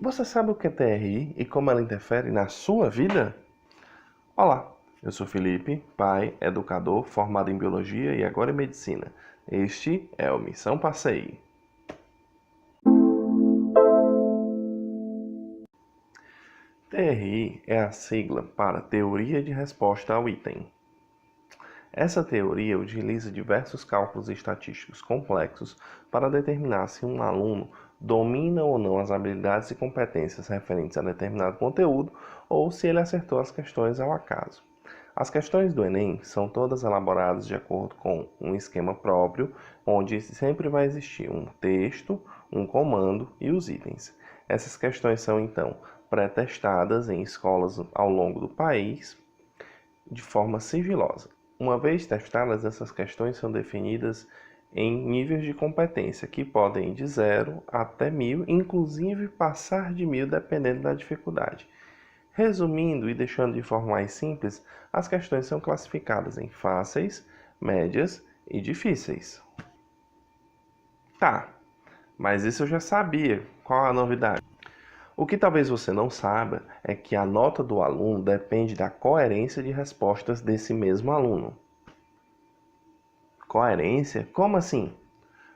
Você sabe o que é TRI e como ela interfere na sua vida? Olá, eu sou Felipe, pai, educador, formado em Biologia e agora em Medicina. Este é o Missão Passeio. TRI é a sigla para Teoria de Resposta ao Item. Essa teoria utiliza diversos cálculos estatísticos complexos para determinar se um aluno domina ou não as habilidades e competências referentes a determinado conteúdo ou se ele acertou as questões ao acaso. As questões do Enem são todas elaboradas de acordo com um esquema próprio, onde sempre vai existir um texto, um comando e os itens. Essas questões são então pré-testadas em escolas ao longo do país de forma sigilosa. Uma vez testadas, essas questões são definidas em níveis de competência, que podem ir de 0 até 1000, inclusive passar de 1000 dependendo da dificuldade. Resumindo e deixando de forma mais simples, as questões são classificadas em fáceis, médias e difíceis. Tá, mas isso eu já sabia. Qual a novidade? O que talvez você não saiba é que a nota do aluno depende da coerência de respostas desse mesmo aluno. Coerência? Como assim?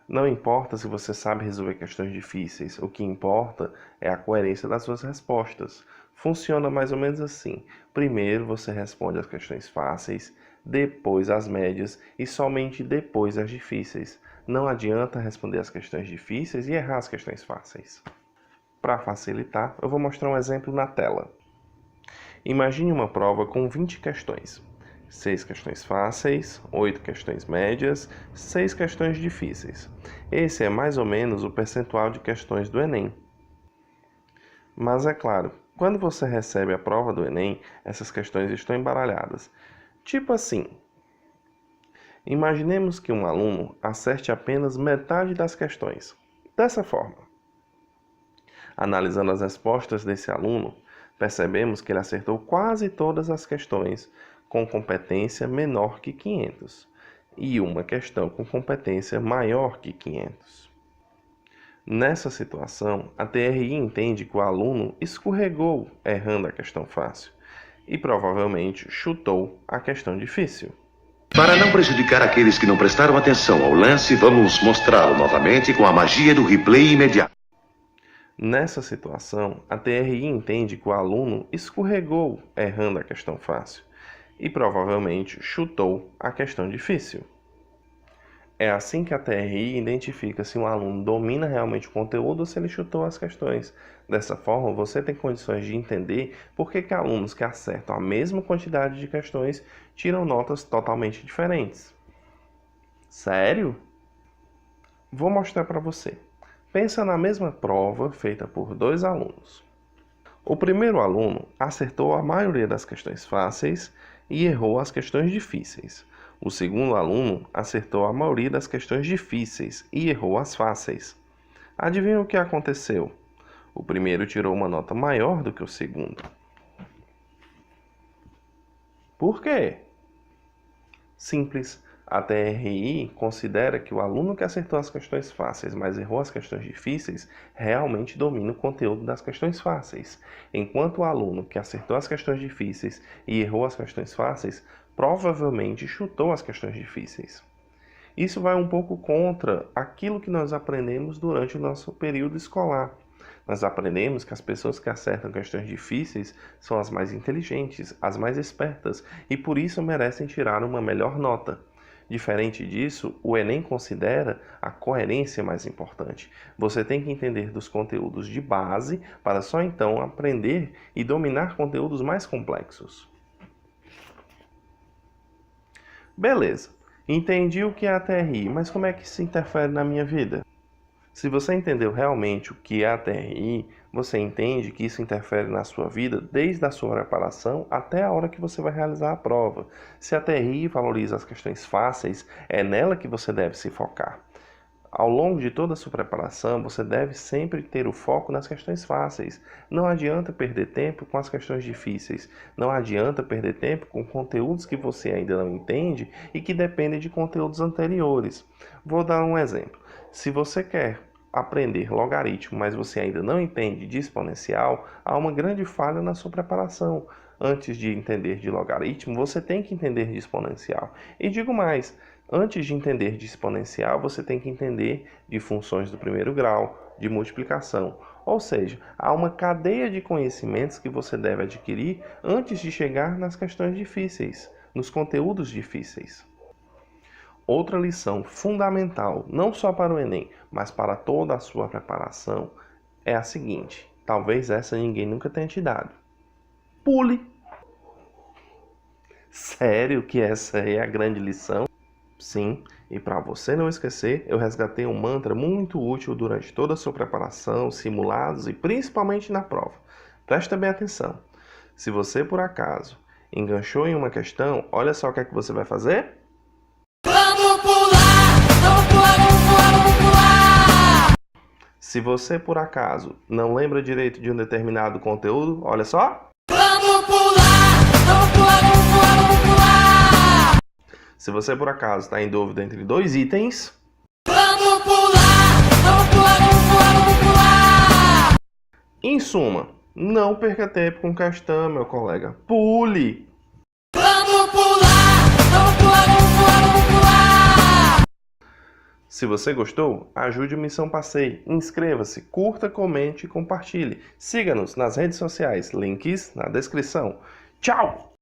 Não importa se você sabe resolver questões difíceis, o que importa é a coerência das suas respostas. Funciona mais ou menos assim: primeiro você responde as questões fáceis, depois as médias e somente depois as difíceis. Não adianta responder as questões difíceis e errar as questões fáceis. Para facilitar, eu vou mostrar um exemplo na tela. Imagine uma prova com 20 questões. 6 questões fáceis, 8 questões médias, 6 questões difíceis. Esse é mais ou menos o percentual de questões do Enem. Mas é claro, quando você recebe a prova do Enem, essas questões estão embaralhadas. Tipo assim, imaginemos que um aluno acerte apenas metade das questões. Dessa forma, analisando as respostas desse aluno, percebemos que ele acertou quase todas as questões com competência menor que 500 e uma questão com competência maior que 500. Nessa situação, a TRI entende que o aluno escorregou errando a questão fácil e provavelmente chutou a questão difícil. Para não prejudicar aqueles que não prestaram atenção ao lance, vamos mostrá-lo novamente com a magia do replay imediato. Nessa situação, a TRI entende que o aluno escorregou errando a questão fácil e provavelmente chutou a questão difícil. É assim que a TRI identifica se um aluno domina realmente o conteúdo ou se ele chutou as questões. Dessa forma, você tem condições de entender por que alunos que acertam a mesma quantidade de questões tiram notas totalmente diferentes. Sério? Vou mostrar para você. Pensa na mesma prova feita por 2 alunos. O primeiro aluno acertou a maioria das questões fáceis e errou as questões difíceis. O segundo aluno acertou a maioria das questões difíceis e errou as fáceis. Adivinha o que aconteceu? O primeiro tirou uma nota maior do que o segundo. Por quê? Simples. A TRI considera que o aluno que acertou as questões fáceis, mas errou as questões difíceis, realmente domina o conteúdo das questões fáceis, enquanto o aluno que acertou as questões difíceis e errou as questões fáceis, provavelmente chutou as questões difíceis. Isso vai um pouco contra aquilo que nós aprendemos durante o nosso período escolar. Nós aprendemos que as pessoas que acertam questões difíceis são as mais inteligentes, as mais espertas e por isso merecem tirar uma melhor nota. Diferente disso, o Enem considera a coerência mais importante. Você tem que entender dos conteúdos de base para só então aprender e dominar conteúdos mais complexos. Beleza, entendi o que é a TRI, mas como é que isso interfere na minha vida? Se você entendeu realmente o que é a TRI, você entende que isso interfere na sua vida desde a sua preparação até a hora que você vai realizar a prova. Se a TRI valoriza as questões fáceis, é nela que você deve se focar. Ao longo de toda a sua preparação, você deve sempre ter o foco nas questões fáceis. Não adianta perder tempo com as questões difíceis. Não adianta perder tempo com conteúdos que você ainda não entende e que dependem de conteúdos anteriores. Vou dar um exemplo. Se você quer aprender logaritmo, mas você ainda não entende de exponencial, há uma grande falha na sua preparação. Antes de entender de logaritmo, você tem que entender de exponencial. E digo mais, antes de entender de exponencial, você tem que entender de funções do primeiro grau, de multiplicação. Ou seja, há uma cadeia de conhecimentos que você deve adquirir antes de chegar nas questões difíceis, nos conteúdos difíceis. Outra lição fundamental, não só para o Enem, mas para toda a sua preparação, é a seguinte. Talvez essa ninguém nunca tenha te dado. Pule! Sério que essa é a grande lição? Sim, e para você não esquecer, eu resgatei um mantra muito útil durante toda a sua preparação, simulados e principalmente na prova. Presta bem atenção. Se você, por acaso, enganchou em uma questão, olha só o que é que você vai fazer? Vamos pular, vamos pular, vamos pular, vamos pular! Se você, por acaso, não lembra direito de um determinado conteúdo, olha só. Vamos pular, vamos pular, vamos pular, vamos pular! Se você, por acaso, está em dúvida entre dois itens, Vamos pular, vamos pular, vamos pular, vamos pular! em suma, não perca tempo com questão, meu colega. Pule! Vamos pular, vamos pular, vamos pular, vamos pular! Se você gostou, ajude o Missão Passei. Inscreva-se, curta, comente e compartilhe. Siga-nos nas redes sociais, links na descrição. Tchau!